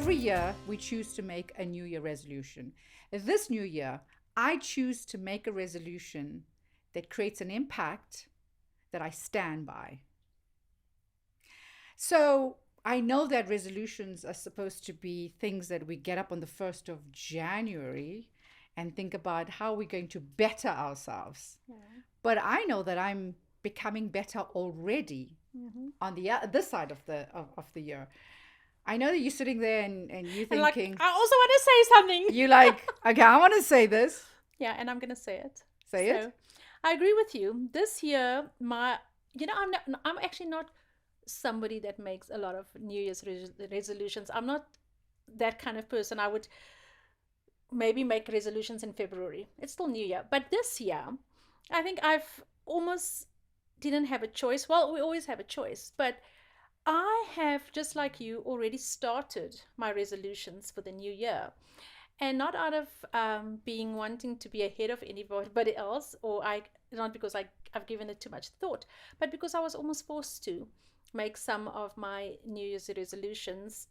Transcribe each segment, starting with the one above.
Every year, we choose to make a New Year resolution. This new year, I choose to make a resolution that creates an impact that I stand by. So I know that resolutions are supposed to be things that we get up on the 1st of January and think about how we're going to better ourselves. Yeah. But I know that I'm becoming better already on this side of the year. I know that you're sitting there and you're thinking, like, I also want to say something. You're like, okay, I want to say this. Yeah, and I'm going to say it. Say it. I agree with you. This year, I'm actually not somebody that makes a lot of New Year's resolutions. I'm not that kind of person. I would maybe make resolutions in February. It's still New Year. But this year, I think I've almost didn't have a choice. Well, we always have a choice, but I have, just like you, already started my resolutions for the new year. And not out of being wanting to be ahead of anybody else, or not because I've given it too much thought, but because I was almost forced to make some of my New Year's resolutions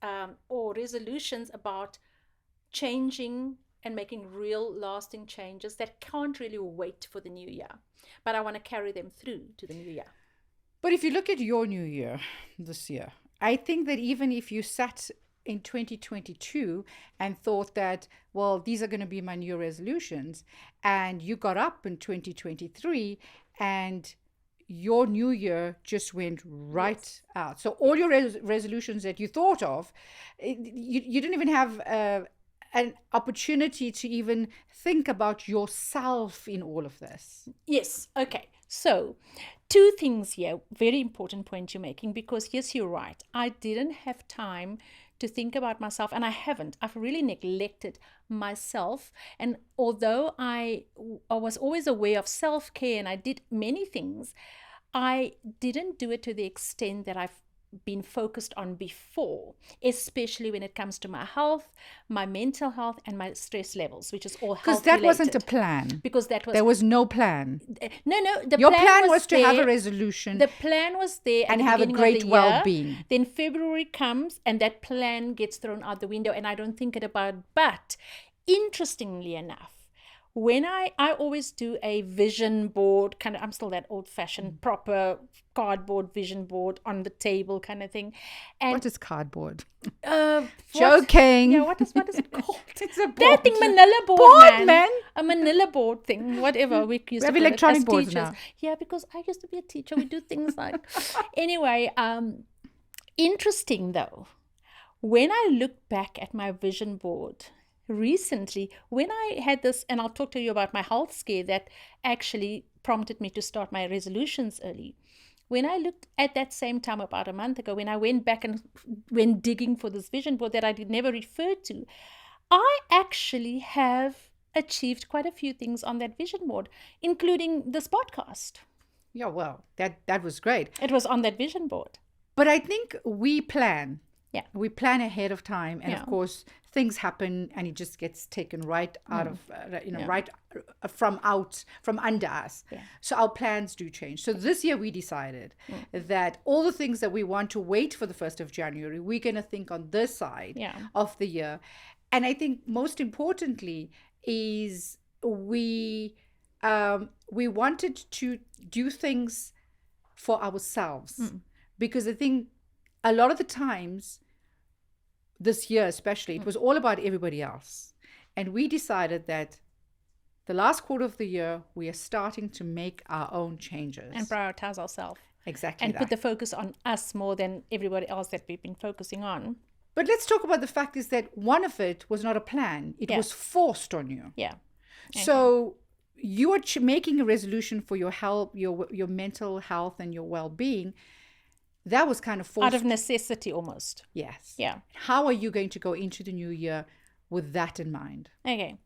or resolutions about changing and making real lasting changes that can't really wait for the new year. But I want to carry them through to the new year. But if you look at your new year this year, I think that even if you sat in 2022 and thought that, well, these are going to be my new resolutions, and you got up in 2023 and your new year just went right out. So all your resolutions that you thought of, you didn't even have an opportunity to even think about yourself in all of this. Yes. Okay. So 2 things here, very important point you're making, because yes, you're right. I didn't have time to think about myself, and I haven't. I've really neglected myself. And although I was always aware of self-care and I did many things, I didn't do it to the extent that I've been focused on before, especially when it comes to my health, my mental health, and my stress levels, which is all health related. Because that wasn't a plan. Because there was no plan. No. Your plan was to have a resolution. The plan was there and have a great well-being. Then February comes and that plan gets thrown out the window, and I don't think it about. But interestingly enough, when I always do a vision board, kind of, I'm still that old-fashioned, proper cardboard vision board on the table kind of thing. And what is cardboard? Joking. Yeah, what is it called? It's a board. That thing, manila board, man. A manila board thing, whatever. We have electronic boards now. Yeah, because I used to be a teacher. We do things like... Anyway, interesting though, when I look back at my vision board recently, when I had this, and I'll talk to you about my health scare that actually prompted me to start my resolutions early. When I looked at that same time about a month ago, when I went back and went digging for this vision board that I did never refer to, I actually have achieved quite a few things on that vision board, including this podcast. Yeah, well, that was great. It was on that vision board. But I think we plan. Yeah. We plan ahead of time, and of course things happen and it just gets taken right out of, right from under us. Yeah. So our plans do change. So this year we decided that all the things that we want to wait for the 1st of January, we're going to think on this side of the year. And I think most importantly is we wanted to do things for ourselves, because I think a lot of the times, this year especially, it was all about everybody else. And we decided that the last quarter of the year, we are starting to make our own changes. And prioritize ourselves. Exactly. And put the focus on us more than everybody else that we've been focusing on. But let's talk about the fact is that one of it was not a plan. It was forced on you. Yeah. Okay. So you are making a resolution for your health, your mental health and your well-being. That was kind of forced. Out of necessity almost. Yes. Yeah. How are you going to go into the new year with that in mind? Okay.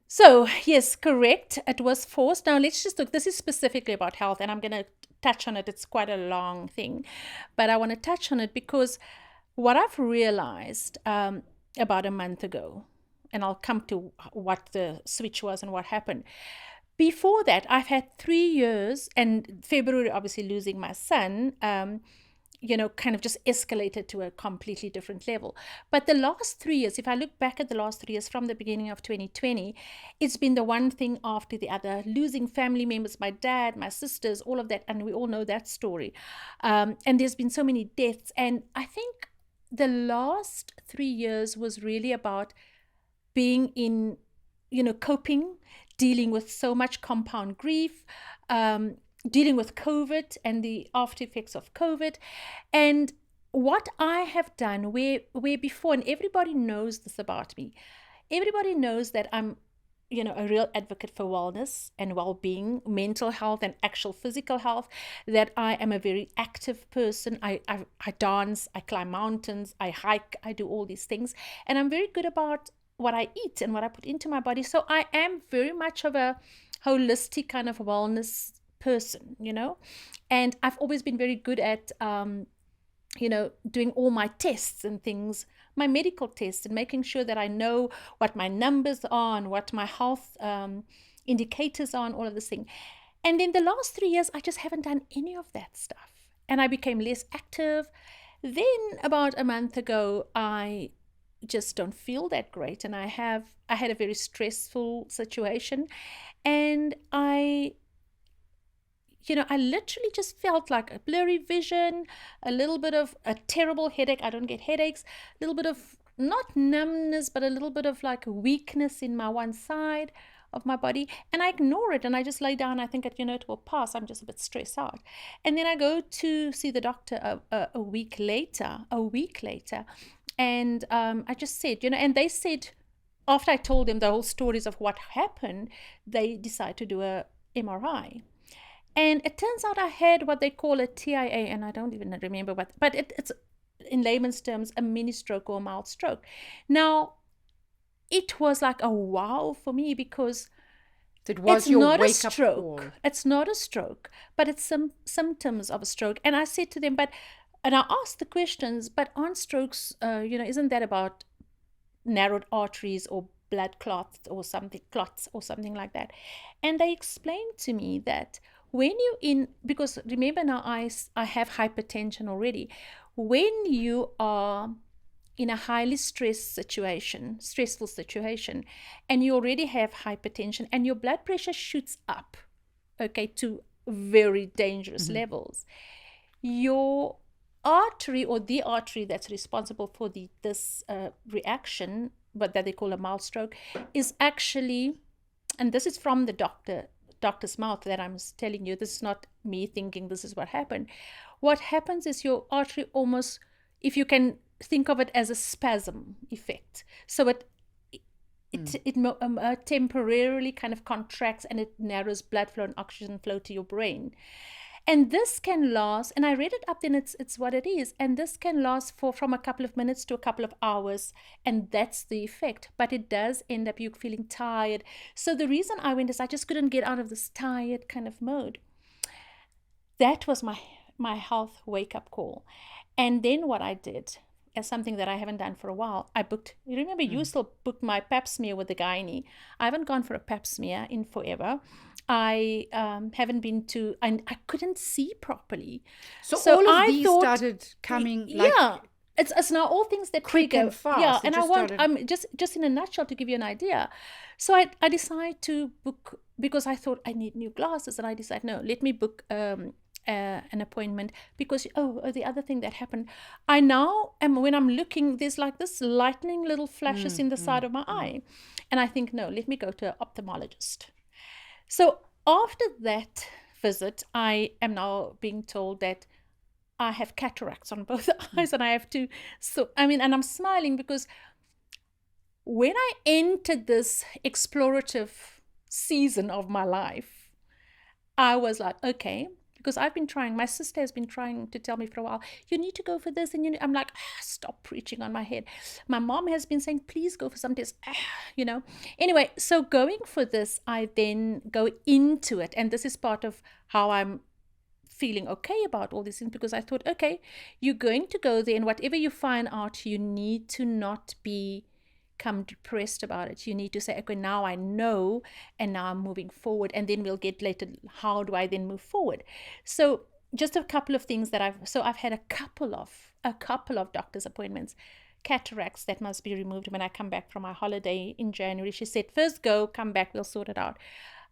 So, yes, correct. It was forced. Now, let's just look. This is specifically about health, and I'm going to touch on it. It's quite a long thing. But I want to touch on it because what I've realized about a month ago, and I'll come to what the switch was and what happened. Before that, I've had 3 years, and February, obviously losing my son, kind of just escalated to a completely different level. But the last 3 years, if I look back at the last 3 years from the beginning of 2020, it's been the one thing after the other, losing family members, my dad, my sisters, all of that. And we all know that story. And there's been so many deaths. And I think the last 3 years was really about being in, coping, dealing with so much compound grief, dealing with COVID and the after effects of COVID. And what I have done, where before, and everybody knows this about me, everybody knows that I'm, a real advocate for wellness and well-being, mental health and actual physical health, that I am a very active person. I dance, I climb mountains, I hike, I do all these things. And I'm very good about what I eat and what I put into my body. So I am very much of a holistic kind of wellness person, and I've always been very good at doing all my tests and things, my medical tests, and making sure that I know what my numbers are and what my health indicators are and all of this thing. And in the last 3 years, I just haven't done any of that stuff, and I became less active. Then about a month ago, I just don't feel that great, and I had a very stressful situation, and I literally just felt like a blurry vision, a little bit of a terrible headache. I don't get headaches. A little bit of, not numbness, but a little bit of like weakness in my one side of my body. And I ignore it and I just lay down. I think, it will pass. I'm just a bit stressed out. And then I go to see the doctor a week later. And I just said, and they said, after I told them the whole stories of what happened, they decided to do a MRI. And it turns out I had what they call a TIA, and I don't even remember what, but it's in layman's terms, a mini stroke or a mild stroke. Now, it was like a wow for me, because it's not a stroke. It's not a stroke, but it's some symptoms of a stroke. And I said to them, and I asked the questions, but aren't strokes, isn't that about narrowed arteries or blood clots or something like that? And they explained to me that when because remember now I have hypertension already. When you are in a highly stressful situation, and you already have hypertension and your blood pressure shoots up, okay, to very dangerous levels, your artery, or the artery that's responsible for this reaction, but that they call a mild stroke, is actually, and this is from the doctor's mouth that I'm telling you, this is not me thinking this is what happened. What happens is your artery almost, if you can think of it as a spasm effect, so it temporarily kind of contracts and it narrows blood flow and oxygen flow to your brain. And this can last, and I read it up, then it's what it is, and this can last from a couple of minutes to a couple of hours, and that's the effect. But it does end up you feeling tired. So the reason I went is I just couldn't get out of this tired kind of mode. That was my health wake-up call. And then what I did, as something that I haven't done for a while, I booked, you remember, you still booked my pap smear with the gynae. I haven't gone for a pap smear in forever. I haven't been to, and I couldn't see properly. So all of these started coming like... Yeah, it's now all things that quick trigger. and fast. Yeah, and I'm just in a nutshell to give you an idea. So I decided to book, because I thought I need new glasses, and I decided, no, let me book an appointment, because the other thing that happened, I now am, when I'm looking, there's like this lightning little flashes in the side of my eye, and I think, no, let me go to an ophthalmologist. So after that visit, I am now being told that I have cataracts on both eyes, and I have to, and I'm smiling, because when I entered this explorative season of my life, I was like, okay, because I've been trying, my sister has been trying to tell me for a while, you need to go for this, and I'm like, stop preaching on my head. My mom has been saying, please go for some tests, Anyway, so going for this, I then go into it, and this is part of how I'm feeling okay about all these things, because I thought, okay, you're going to go there, and whatever you find out, you need to not become depressed about it. You need to say, okay, now I know, and now I'm moving forward, and then we'll get later, how do I then move forward? So just a couple of things that I've had a couple of doctor's appointments. Cataracts that must be removed when I come back from my holiday in January. She said, first go, come back, we'll sort it out.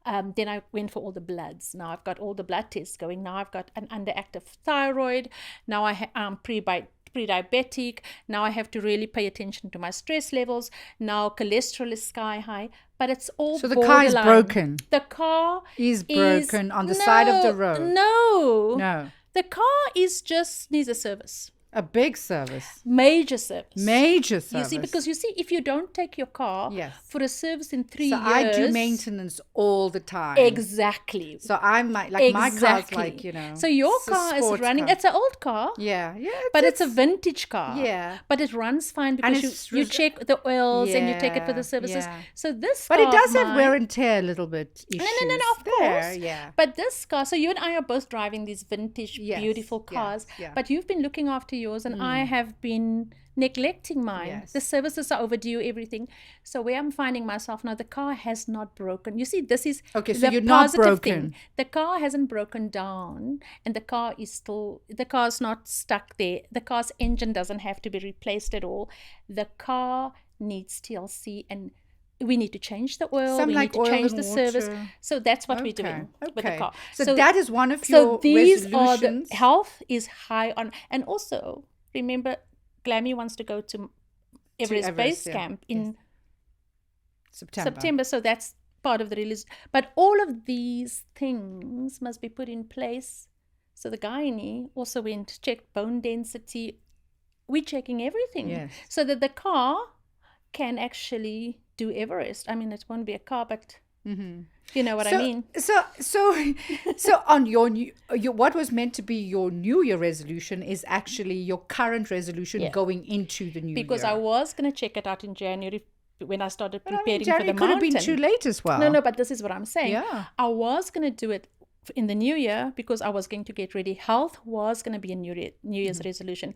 Then I went for all the bloods. Now I've got all the blood tests going. Now I've got an underactive thyroid. Now I'm pre-diabetic. Now I have to really pay attention to my stress levels. Now cholesterol is sky high. But it's all so the car is broken. The car is broken on the side of the road. No. The car needs a service. A big service. Major service. You see, because if you don't take your car for a service in 3 years. So I do maintenance all the time. Exactly. So I'm my car's like, So your car is running. It's an old car. Yeah. But it's a vintage car. Yeah. But it runs fine because you check the oils and you take it for the services. Yeah. So this car. But it does have wear and tear a little bit issues. No, of course. Yeah. But this car, so you and I are both driving these vintage, beautiful cars. Yeah. But you've been looking after yours and I have been neglecting mine. Yes. The services are overdue, everything. So where I'm finding myself now, the car has not broken. You see, this is okay, so the you're not broken. Thing. The car hasn't broken down and the car's not stuck there. The car's engine doesn't have to be replaced at all. The car needs TLC and we need to change the oil. We need to change the service. So that's what we're doing with the car. So that is one of your these resolutions. Are the health is high on. And also, remember, Glammy wants to go to Everest Base Camp in September. So that's part of the release. But all of these things must be put in place. So the gynae also went, checked bone density. We're checking everything. So that the car can actually do Everest. I mean, it won't be a car, but you know what I mean. So on your what was meant to be your New Year resolution is actually your current resolution going into the new year. Because I was going to check it out in January when I started preparing for the mountain. Could have been too late as well. No, but this is what I'm saying. Yeah. I was going to do it in the new year because I was going to get ready. Health was going to be a New Year's resolution,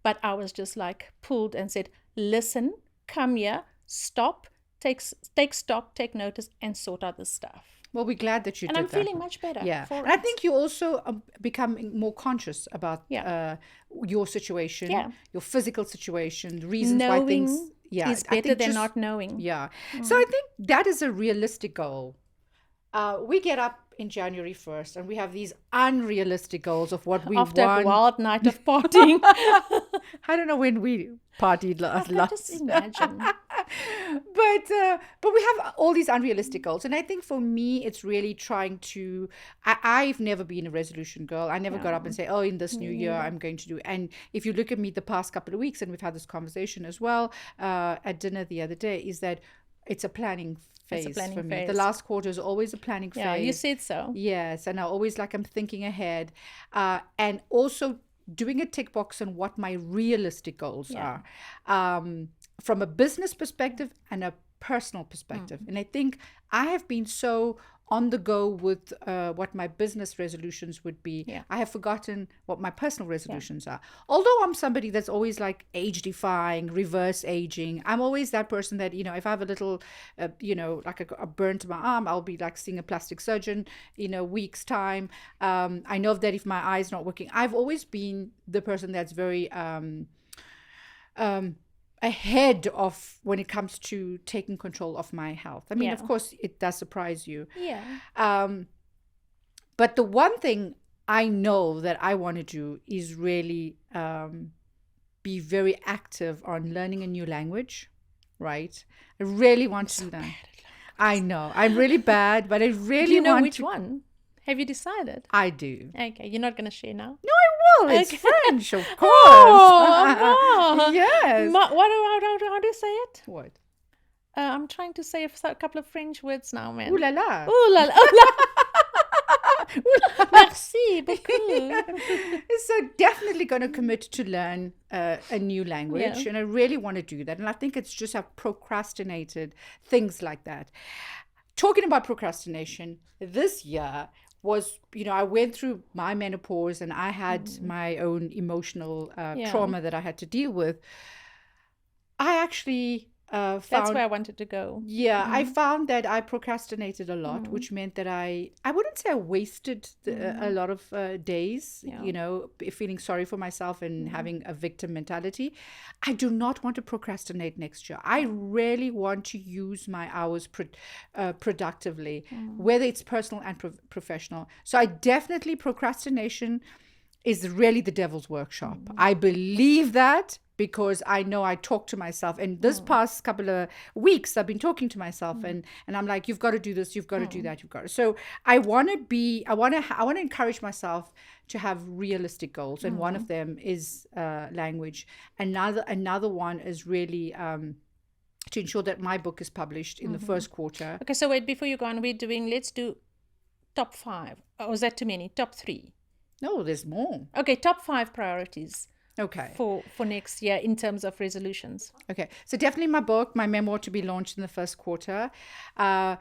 but I was just like pulled and said, "Listen, come here, stop." Take stock, take notice, and sort out this stuff. Well, we're glad that you did that. And I'm feeling much better. Yeah. And I think you also are becoming more conscious about your situation, your physical situation, the reasons why things... is better than not knowing. Yeah. So I think that is a realistic goal. We get up in January 1st and we have these unrealistic goals of what we want. After a wild night of partying. I don't know when we partied last. Just imagine. But we have all these unrealistic goals. And I think for me, it's really trying to... I've never been a resolution girl. I never got up and say, oh, in this new year, I'm going to do... And if you look at me the past couple of weeks, and we've had this conversation as well at dinner the other day, is that it's a planning phase for me. The last quarter is always a planning phase. Yeah, you said so. Yes, and I always I'm thinking ahead. And also doing a tick box on what my realistic goals are. From a business perspective and a personal perspective. And I think I have been so on the go with what my business resolutions would be. I have forgotten what my personal resolutions are. Although I'm somebody that's always age defying, reverse aging. I'm always that person that, if I have a little, a burn to my arm, I'll be seeing a plastic surgeon in a week's time. I know that if my eye's not working, I've always been the person that's very ahead of when it comes to taking control of my health. I mean, of course, it does surprise you. Yeah. But the one thing I know that I want to do is really be very active on learning a new language, right? I really want to do that. I know. I'm really bad, but I really do you know want which one? Have you decided? I do. Okay, you're not going to share now? No, I will. It's French, of course. Oh, yes. How do you say it? What? I'm trying to say a couple of French words now, man. Ooh la la. Ooh la la. Merci beaucoup. So definitely going to commit to learn a new language. And I really want to do that. And I think it's just I've procrastinated things like that. Talking about procrastination, this year was, I went through my menopause and I had my own emotional trauma that I had to deal with. I actually found, that's where I wanted to go. Yeah, I found that I procrastinated a lot, which meant that I wouldn't say I wasted a lot of days, feeling sorry for myself and having a victim mentality. I do not want to procrastinate next year. I really want to use my hours productively, whether it's personal and professional. So I definitely, procrastination is really the devil's workshop. I believe that, because I know I talk to myself, and this past couple of weeks I've been talking to myself, and I'm like, you've got to do this, you've got to do that, you've got to. So I want to encourage myself to have realistic goals, and one of them is language. Another one is really to ensure that my book is published in the first quarter. Okay, so wait, before you go on, let's do top 5. Or is that too many? Top 3? No, there's more. Okay, top 5 priorities. Okay. For next year in terms of resolutions. Okay. So definitely my book, my memoir, to be launched in the first quarter. I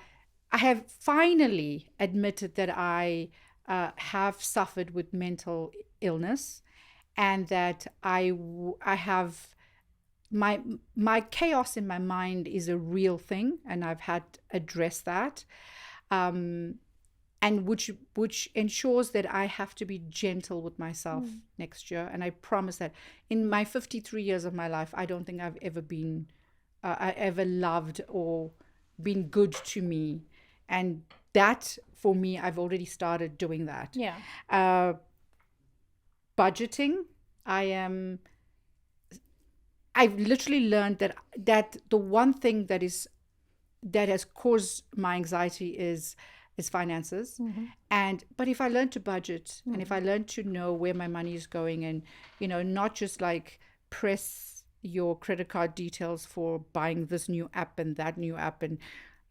have finally admitted that I have suffered with mental illness, and that I have my chaos in my mind is a real thing, and I've had addressed that. And which ensures that I have to be gentle with myself next year. And I promise that in my 53 years of my life, I don't think I've ever been, I ever loved or been good to me. And that, for me, I've already started doing that. Yeah. Budgeting, I've literally learned that the one thing that has caused my anxiety is finances. But if I learn to budget, and if I learn to know where my money is going, and not just like press your credit card details for buying this new app and that new app, and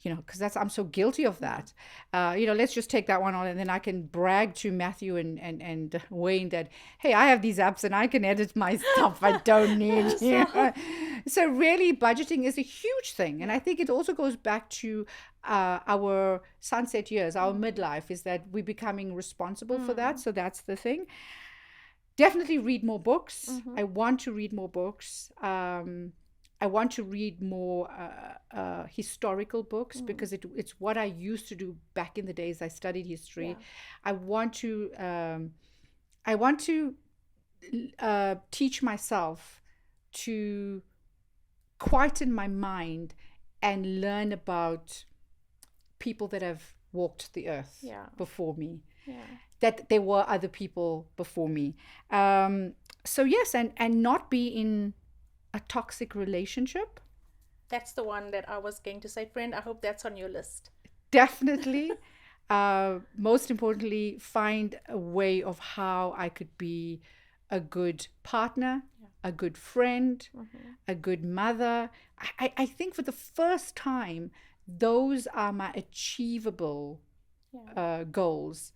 because I'm so guilty of that. Let's just take that one on, and then I can brag to Matthew and Wayne that, hey, I have these apps and I can edit my stuff I don't need. So really, budgeting is a huge thing. And I think it also goes back to our sunset years, our midlife, is that we're becoming responsible for that. So that's the thing. Definitely read more books. I want to read more books. I want to read more historical books, because it's what I used to do back in the days I studied history. I want to teach myself to quieten my mind and learn about people that have walked the earth before me. That there were other people before me. So yes, and not be in a toxic relationship. That's the one that I was going to say, friend. I hope that's on your list. Definitely. Most importantly, find a way of how I could be a good partner, a good friend, a good mother. I think for the first time, those are my achievable goals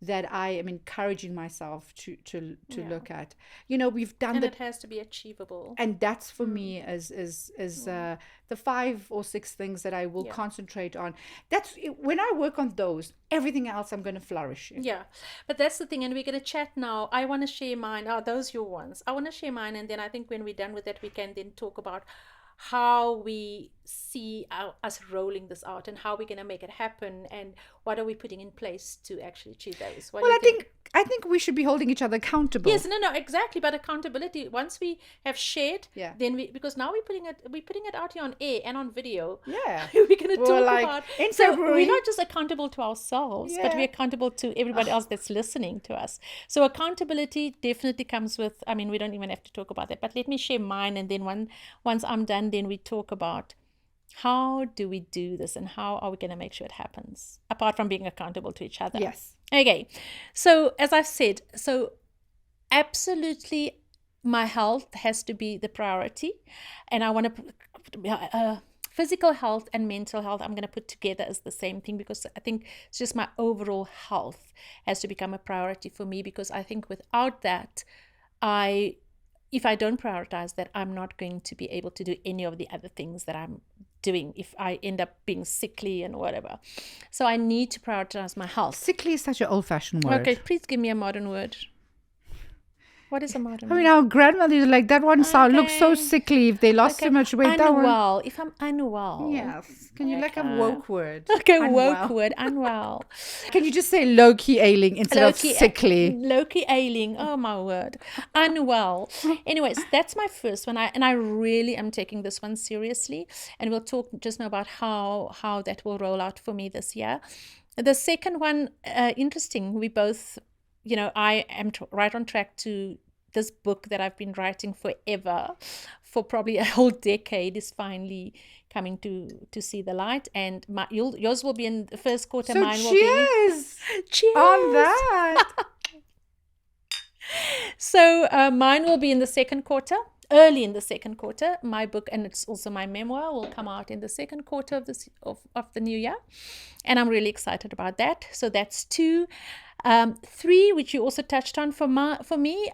that I am encouraging myself to look at. We've done and it has to be achievable. And that's for me as the 5 or 6 things that I will concentrate on. That's when I work on those, everything else I'm going to flourish in. Yeah, but that's the thing, and we're going to chat now. I want to share mine. Those your ones. I want to share mine, and then I think when we're done with that, we can then talk about how we see us rolling this out, and how we're going to make it happen, and what are we putting in place to actually achieve those. I think we should be holding each other accountable. Yes, no, exactly. But accountability, once we have shared, then because now we're putting it out here on air and on video. Yeah, we're going to talk about. In so February, we're not just accountable to ourselves, but we're accountable to everybody else that's listening to us. So accountability definitely comes with. I mean, we don't even have to talk about that. But let me share mine, and then once I'm done, then we talk about how do we do this, and how are we going to make sure it happens, apart from being accountable to each other. Yes. Okay. So as I've said, absolutely my health has to be the priority. And I want to physical health and mental health, I'm going to put together as the same thing, because I think it's just my overall health has to become a priority for me, because I think without that, if I don't prioritize that, I'm not going to be able to do any of the other things that I'm doing if I end up being sickly and whatever. So I need to prioritize my health. Sickly is such an old-fashioned word. Okay, please give me a modern word. What is a modern I mean, our grandmothers like that one sound looks so sickly if they lost so much weight. Unwell. If I'm unwell. Yes. Can you like a woke word? Okay, woke word, unwell. Can you just say low-key ailing instead of sickly? Low-key ailing. Oh, my word. Unwell. Anyways, that's my first one. I really am taking this one seriously. And we'll talk just now about how that will roll out for me this year. The second one, interesting. We both, I am right on track to this book that I've been writing forever, for probably a whole decade, is finally coming to see the light. And yours will be in the first quarter. So mine will cheers! Cheers on that. So mine will be in the second quarter. Early in the second quarter, my book, and it's also my memoir, will come out in the second quarter of the new year, and I'm really excited about that. So that's 2. 3, which you also touched on for me.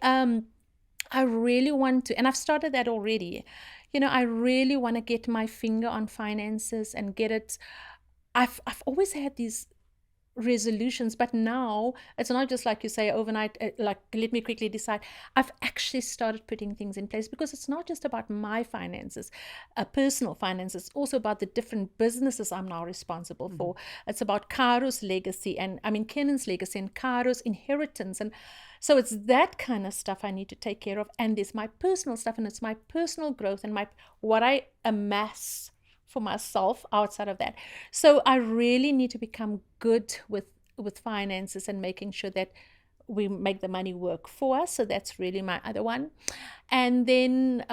I really want to, and I've started that already. I really want to get my finger on finances and get it. I've always had these resolutions, but now it's not just like you say overnight, like let me quickly decide. I've actually started putting things in place, because it's not just about my finances, personal finances, it's also about the different businesses I'm now responsible for. It's about Caro's legacy, and Kennan's legacy, and Caro's inheritance, and so it's that kind of stuff I need to take care of. And there's my personal stuff, and it's my personal growth and what I amass for myself outside of that. So I really need to become good with finances and making sure that we make the money work for us. So that's really my other one. And then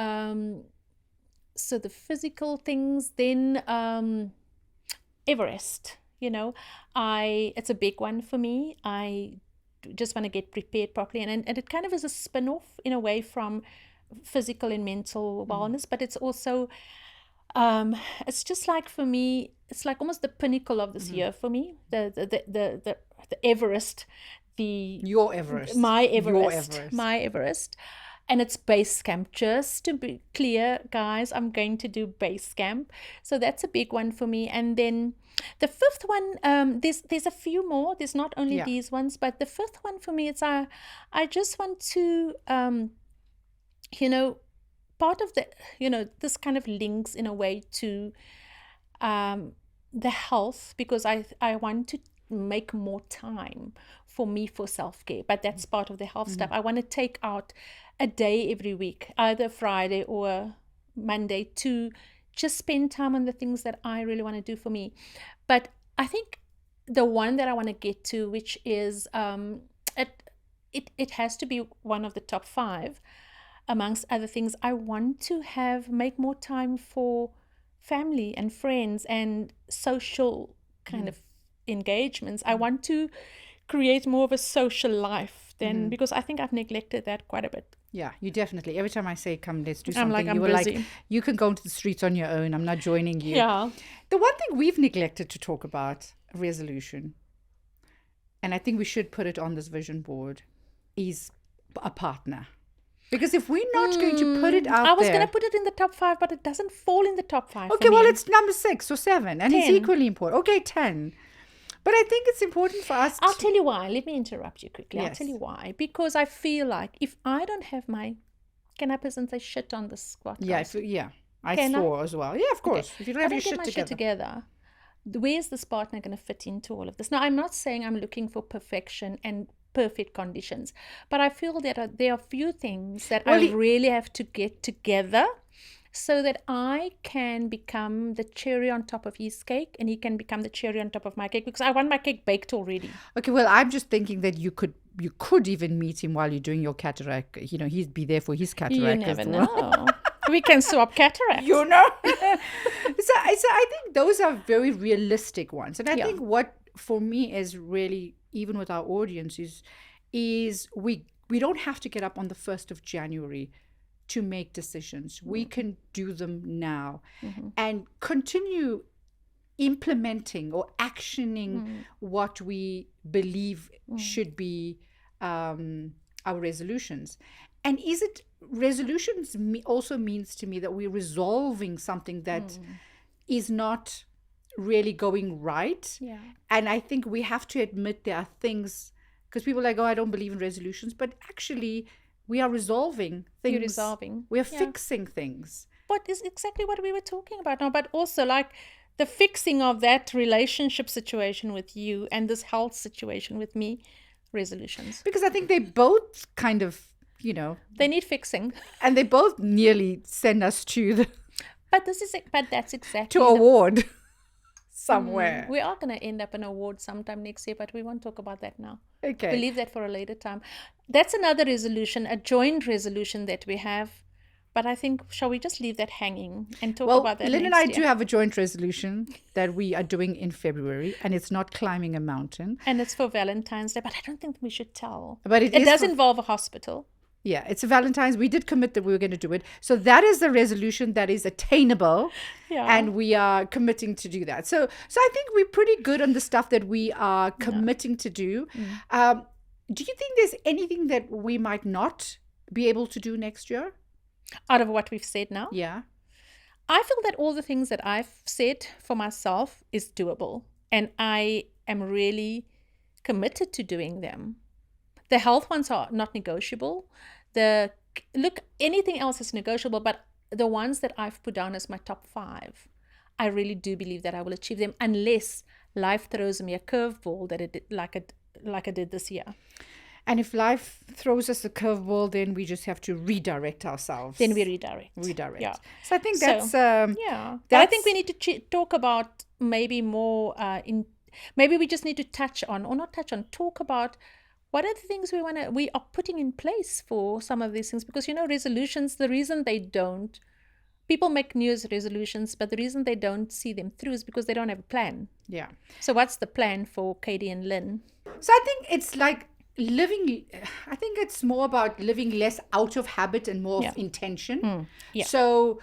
so the physical things, then Everest, it's a big one for me. I just want to get prepared properly, and it kind of is a spin-off in a way from physical and mental wellness, but it's also it's just like, for me, it's like almost the pinnacle of this year for me. The Everest, your Everest, my Everest, your Everest, my Everest, and it's base camp. Just to be clear, guys, I'm going to do base camp, so that's a big one for me. And then the fifth one, there's a few more. There's not only these ones, but the fifth one for me, it's I just want to part of the, this kind of links in a way to the health, because I want to make more time for me for self-care, but that's part of the health stuff. I want to take out a day every week, either Friday or Monday, to just spend time on the things that I really want to do for me. But I think the one that I want to get to, which is it has to be one of the top 5. Amongst other things, I want to make more time for family and friends and social kind of engagements. I want to create more of a social life then, because I think I've neglected that quite a bit. Yeah, you definitely. Every time I say, come, let's do something, I'm like, you can go into the streets on your own. I'm not joining you. Yeah. The one thing we've neglected to talk about, resolution, and I think we should put it on this vision board, is a partner. Because if we're not going to put it out there... I was going to put it in the top 5, but it doesn't fall in the top 5. Okay, well, it's number 6 or 7, and 10. It's equally important. Okay, 10. But I think it's important for us I'll tell you why. Let me interrupt you quickly. Yes. I'll tell you why. Because I feel like if I don't have my... Can I present say shit on this squat? Yeah, I saw as well. Yeah, of course. Okay. If you don't have your shit together, where's this partner going to fit into all of this? Now, I'm not saying I'm looking for perfection and perfect conditions, but I feel that there are few things that I really have to get together so that I can become the cherry on top of his cake, and he can become the cherry on top of my cake, because I want my cake baked already. Okay, well, I'm just thinking that you could even meet him while you're doing your cataract. He'd be there for his cataract. You never know. We can swap cataracts. So I think those are very realistic ones, and I think what for me is really, even with our audience, is we don't have to get up on the 1st of January to make decisions. We can do them now and continue implementing or actioning what we believe should be our resolutions. And is it resolutions also means to me that we're resolving something that is not really going right. Yeah. And I think we have to admit there are things, because people are like, oh, I don't believe in resolutions, but actually We are resolving things. You're resolving. We are fixing things. But is exactly what we were talking about now. But also like the fixing of that relationship situation with you and this health situation with me, resolutions. Because I think they both kind of, you know. They need fixing. And they both nearly send us to the... But that's exactly... to award somewhere. We are going to end up an award sometime next year, but we won't talk about that now. Okay. We'll leave that for a later time. That's another resolution, a joint resolution that we have. But I think, shall we just leave that hanging and talk about that next year? Lynn and I do have a joint resolution that we are doing in February, and it's not climbing a mountain. And it's for Valentine's Day, but I don't think we should tell. But it does involve a hospital. Yeah, it's a Valentine's. We did commit that we were going to do it. So that is the resolution that is attainable, and we are committing to do that. So I think we're pretty good on the stuff that we are committing to do. Do you think there's anything that we might not be able to do next year? Out of what we've said now? Yeah. I feel that all the things that I've said for myself is doable. And I am really committed to doing them. The health ones are not negotiable. Anything else is negotiable, but the ones that I've put down as my top 5, I really do believe that I will achieve them unless life throws me a curveball that it did, like it did this year. And if life throws us a curveball, then we just have to redirect ourselves. Then we redirect. Yeah. So I think that's... But I think we need to talk about maybe more... maybe we just need to talk about what are the things we are putting in place for some of these things. Because, resolutions, the reason they don't... People make New Year's resolutions, but the reason they don't see them through is because they don't have a plan. Yeah. So what's the plan for Katie and Lynn? So I think it's like... I think it's more about living less out of habit and more of intention. So,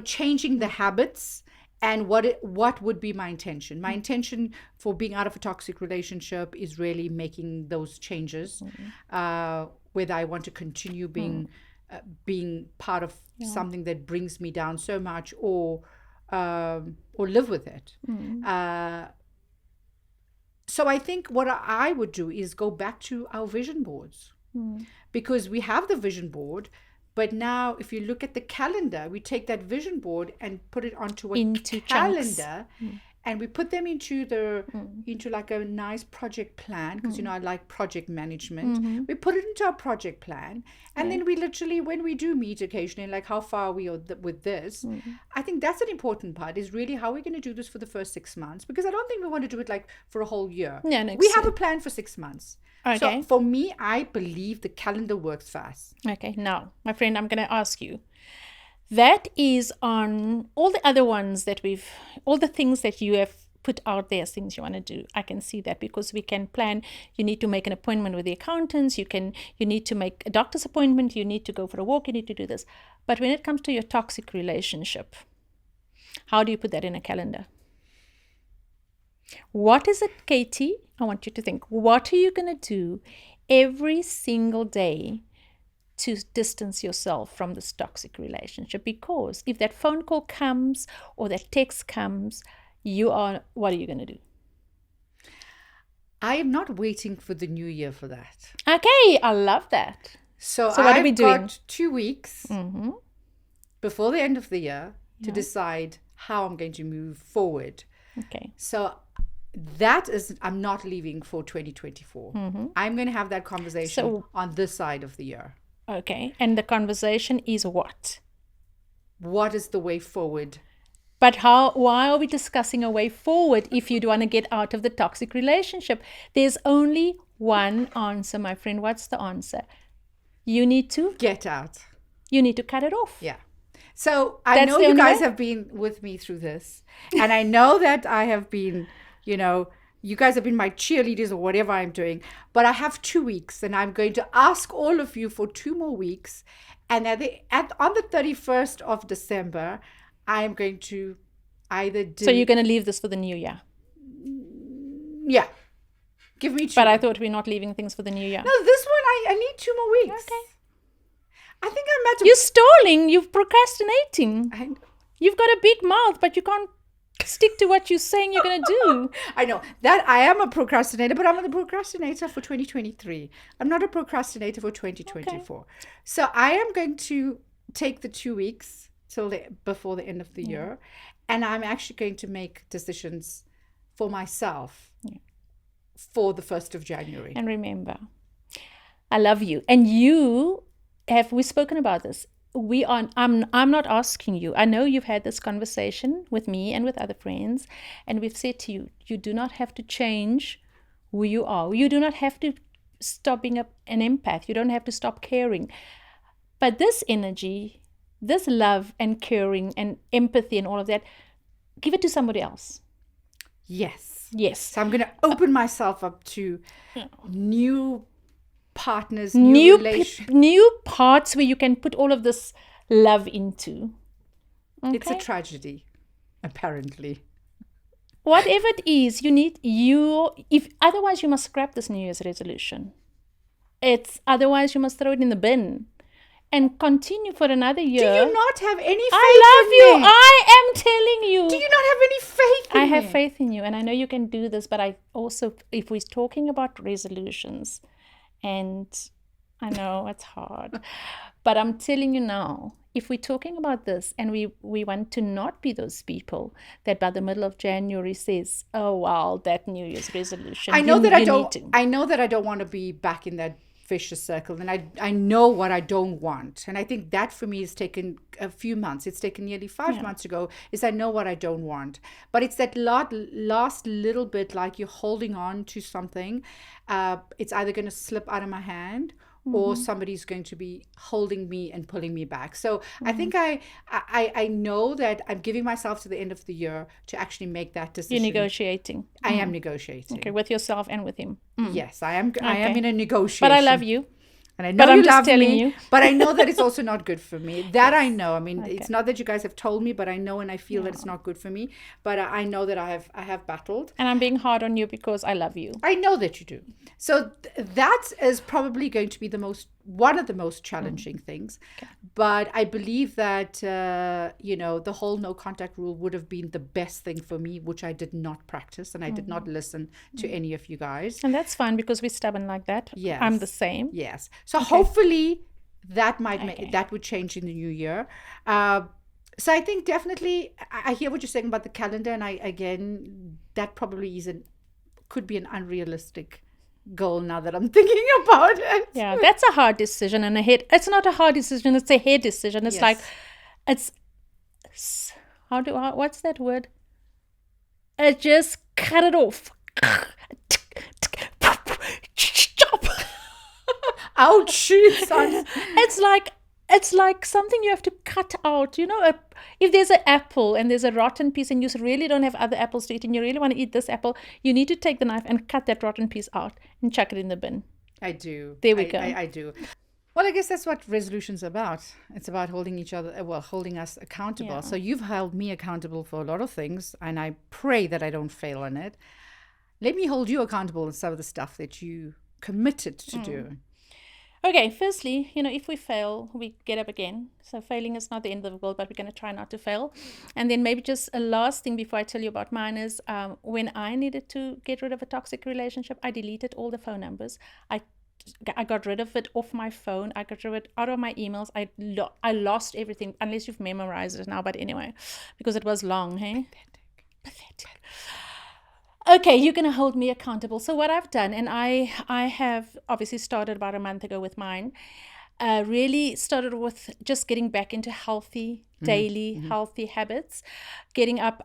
changing the habits and what would be my intention? My intention for being out of a toxic relationship is really making those changes, whether I want to continue being part of something that brings me down so much or live with it. So I think what I would do is go back to our vision boards, because we have the vision board, but now if you look at the calendar, we take that vision board and put it onto a calendar, and we put them into like a nice project plan, because I like project management. We put it into our project plan, and then we literally, when we do meet occasionally, like how far we are with this, I think that's an important part, is really how we're going to do this for the first 6 months, because I don't think we want to do it like for a whole year. We have a plan for 6 months. Okay. So for me, I believe the calendar works fast. Okay, now, my friend, I'm going to ask you. That is on all the other ones that all the things that you have put out there as things you want to do. I can see that, because we can plan. You need to make an appointment with the accountants. You need to make a doctor's appointment. You need to go for a walk. You need to do this. But when it comes to your toxic relationship, how do you put that in a calendar? What is it, Katie? I want you to think. What are you going to do every single day to distance yourself from this toxic relationship? Because if that phone call comes or that text comes, what are you going to do? I am not waiting for the new year for that. Okay, I love that. So what are we doing? I've got 2 weeks before the end of the year to decide how I'm going to move forward. Okay. So I'm not leaving for 2024. I'm going to have that conversation on this side of the year. Okay. And the conversation is what? What is the way forward? But why are we discussing a way forward if you want to get out of the toxic relationship? There's only one answer, my friend. What's the answer? You need to get out. You need to cut it off. Yeah. So I know you guys have been with me through this. And I know that I have been, you guys have been my cheerleaders or whatever I'm doing. But I have 2 weeks, and I'm going to ask all of you for 2 more weeks. And on the 31st of December, I am going to either do... So you're going to leave this for the new year? Yeah. Give me 2. But I thought we're not leaving things for the new year. No, this one, I need 2 more weeks. Okay. I think I'm at... You're stalling. You're procrastinating. You've got a big mouth, but you can't Stick to what you're saying you're going to do. I know that I am a procrastinator, but I'm the procrastinator for 2023. I'm not a procrastinator for 2024. Okay. So I am going to take the 2 weeks before the end of the year, and I'm actually going to make decisions for myself for the 1st of January. And remember, I love you. And we've spoken about this. I'm not asking you. I know you've had this conversation with me and with other friends, and we've said to you, you do not have to change who you are. You do not have to stop being an empath. You don't have to stop caring. But this energy, this love and caring and empathy and all of that, give it to somebody else. Yes. So I'm going to open myself up to new partners, new parts where you can put all of this love into. Okay? It's a tragedy, apparently. Whatever it is, otherwise you must scrap this New Year's resolution. Otherwise you must throw it in the bin and continue for another year. Do you not have any faith I love you. Me? I am telling you. Do you not have any faith in me? I have faith in you, and I know you can do this, but I also, if we're talking about resolutions, and I know it's hard, but I'm telling you now, if we're talking about this and we want to not be those people that by the middle of January says, oh, wow, that New Year's resolution. I know that I don't want to be back in that vicious circle, and I know what I don't want, and I think that for me has taken a few months. It's taken nearly 5 months to go, is I know what I don't want, but it's that last little bit, like you're holding on to something. It's either going to slip out of my hand or somebody's going to be holding me and pulling me back. So I think I know that I'm giving myself to the end of the year to actually make that decision. You're negotiating. I am negotiating. Okay, with yourself and with him. Yes, I am. I am in a negotiation. But I love you. And I know you love me, but I know that it's also not good for me. That I know. I mean, it's not that you guys have told me, but I know and I feel that it's not good for me. But I know that I have battled. And I'm being hard on you because I love you. I know that you do. So that is probably going to be one of the most challenging things. Okay. But I believe that, the whole no contact rule would have been the best thing for me, which I did not practice, and I did not listen to any of you guys. And that's fine because we're stubborn like that. Yes. I'm the same. Yes. So hopefully that that would change in the new year. So I think definitely I hear what you're saying about the calendar, and that probably could be an unrealistic goal now that I'm thinking about it. Yeah, that's a hard decision and it's not a hard decision, it's a head decision. It's what's that word? Just cut it off. Ouch. It's like something you have to cut out. If there's an apple and there's a rotten piece and you really don't have other apples to eat and you really want to eat this apple, you need to take the knife and cut that rotten piece out and chuck it in the bin. I do. There we go. I do. Well, I guess that's what resolution's about. It's about holding us accountable. Yeah. So you've held me accountable for a lot of things, and I pray that I don't fail on it. Let me hold you accountable on some of the stuff that you committed to do. Okay, firstly, if we fail, we get up again. So failing is not the end of the world, but we're going to try not to fail. And then maybe just a last thing before I tell you about mine is when I needed to get rid of a toxic relationship, I deleted all the phone numbers. I got rid of it off my phone. I got rid of it out of my emails. I lost everything, unless you've memorized it now. But anyway, because it was long, hey? Pathetic. Okay, you're going to hold me accountable. So what I've done, and I have obviously started about a month ago with mine, really started with just getting back into healthy, daily, healthy habits. Getting up.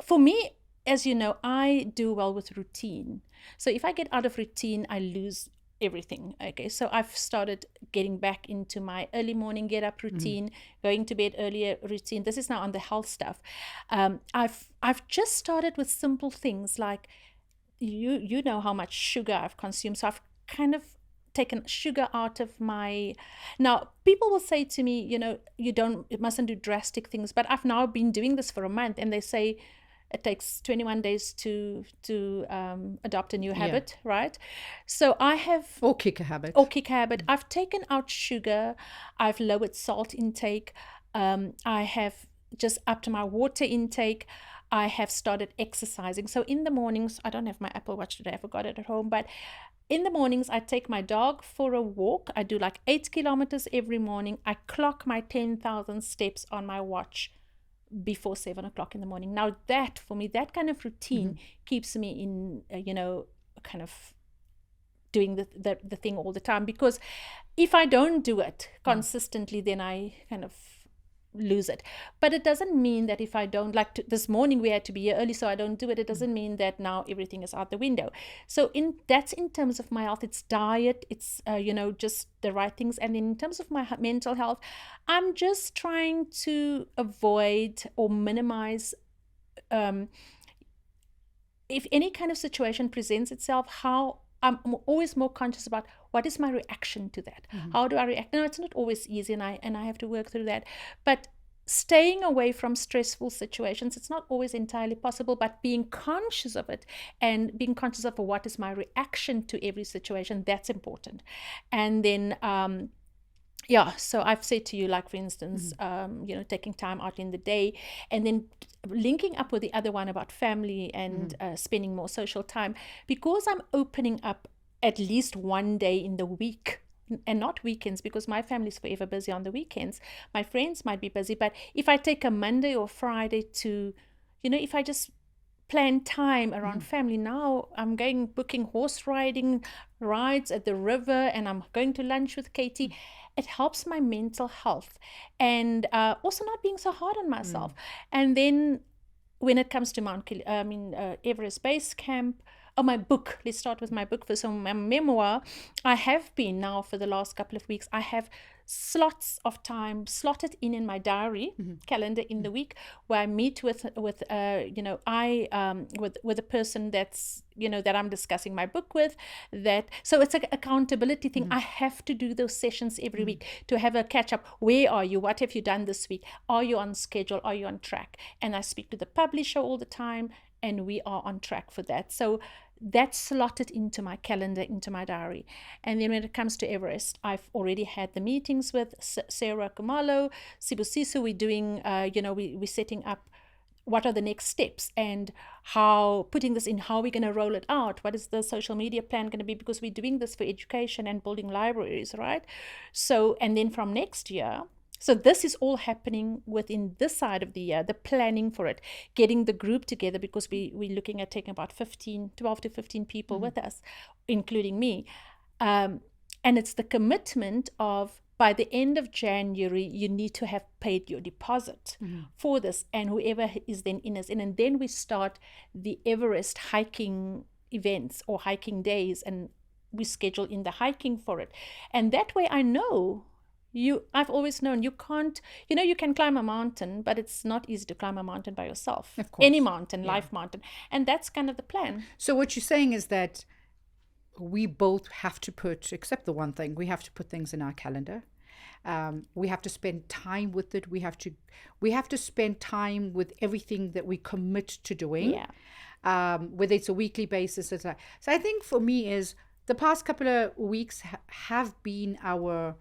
For me, as you know, I do well with routine. So if I get out of routine, I lose everything. Okay, so I've started getting back into my early morning get up routine, going to bed earlier routine. This is now on the health stuff. I've just started with simple things like you know how much sugar I've consumed, so I've kind of taken sugar out of my. Now people will say to me, you mustn't do drastic things, but I've now been doing this for a month, and they say it takes 21 days to adopt a new habit, right? So I have... Or kick a habit. I've taken out sugar. I've lowered salt intake. I have just upped my water intake. I have started exercising. So in the mornings, I don't have my Apple Watch today, I forgot it at home, but in the mornings, I take my dog for a walk. I do like 8 kilometers every morning. I clock my 10,000 steps on my watch before 7 o'clock in the morning. Now that, for me, that kind of routine keeps me in, kind of doing the thing all the time. Because if I don't do it consistently, then I kind of lose it. But it doesn't mean that if I don't, like this morning we had to be here early, so I don't do it. It doesn't mean that now everything is out the window. So that's in terms of my health. It's diet, it's just the right things. And in terms of my mental health, I'm just trying to avoid or minimize if any kind of situation presents itself, how I'm always more conscious about what is my reaction to that. How do I react? Now, it's not always easy, and I have to work through that. But staying away from stressful situations, it's not always entirely possible, but being conscious of it and being conscious of what is my reaction to every situation, that's important. And then so I've said to you, like, for instance, taking time out in the day, and then linking up with the other one about family and spending more social time, because I'm opening up at least one day in the week and not weekends, because my family's forever busy on the weekends. My friends might be busy, but if I take a Monday or Friday to, if I just plan time around family. Now I'm booking horse riding rides at the river, and I'm going to lunch with Katie. It helps my mental health, and also not being so hard on myself. And then when it comes to Everest Base Camp, my book, let's start with my book. For some my memoir, I have been now for the last couple of weeks, I have slots of time slotted in my diary calendar in the week, where I meet with a person that's that I'm discussing my book with. So it's an accountability thing. I have to do those sessions every week to have a catch up. Where are you? What have you done this week? Are you on schedule? Are you on track? And I speak to the publisher all the time, and we are on track for that. So that's slotted into my calendar, into my diary. And then when it comes to Everest, I've already had the meetings with Sarah Kumalo, Sibusiso. We're doing, we're setting up what are the next steps, and putting this in, how we're going to roll it out. What is the social media plan going to be? Because we're doing this for education and building libraries, right? So, and then from next year, so this is all happening within this side of the year, the planning for it, getting the group together, because we're looking at taking about 12 to 15 people with us, including me. And it's the commitment of, by the end of January, you need to have paid your deposit for this, and whoever is then in us in. And then we start the Everest hiking events or hiking days, and we schedule in the hiking for it. And that way I know, I've always known you can't, you can climb a mountain, but it's not easy to climb a mountain by yourself. Of course. Any mountain, life mountain. And that's kind of the plan. So what you're saying is that we both have to except the one thing, we have to put things in our calendar. We have to spend time with it. We have to spend time with everything that we commit to doing. Yeah. Whether it's a weekly basis. So I think for me is the past couple of weeks have been our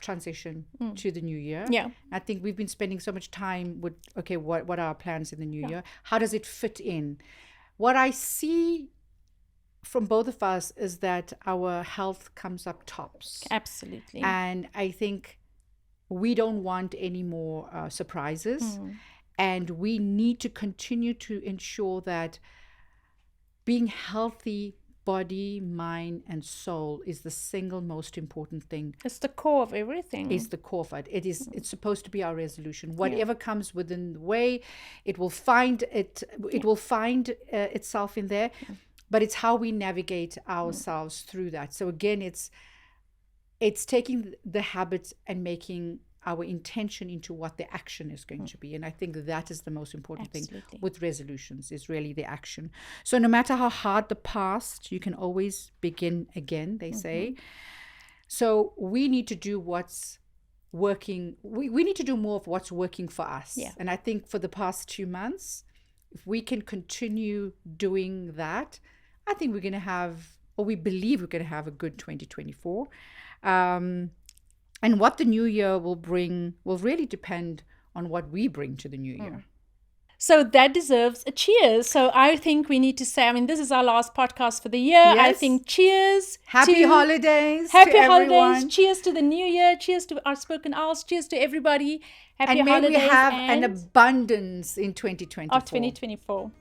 transition to the new year. Yeah. I think we've been spending so much time with, okay, what are our plans in the new year? How does it fit in? What I see from both of us is that our health comes up tops. Absolutely. And I think we don't want any more surprises. And we need to continue to ensure that being healthy, body, mind, and soul is the single most important thing. It's the core of everything. It's the core of it. It's supposed to be our resolution. Whatever comes within the way, it will find itself in there. But it's how we navigate ourselves through that. So again, it's taking the habits and making our intention into what the action is going to be. And I think that is the most important thing with resolutions, is really the action. So no matter how hard the past, you can always begin again, they say. So we need to do what's working. We need to do more of what's working for us. Yeah. And I think for the past 2 months, if we can continue doing that, I think we're going to have, or we believe we're going to have, a good 2024. And what the new year will bring will really depend on what we bring to the new year. So that deserves a cheers. So I think we need to say, I mean, this is our last podcast for the year. Yes. I think cheers. Happy holidays. Happy holidays. Cheers to the new year. Cheers to our spoken owls. Cheers to everybody. Happy holidays. And may we have an abundance in 2024. Of 2024.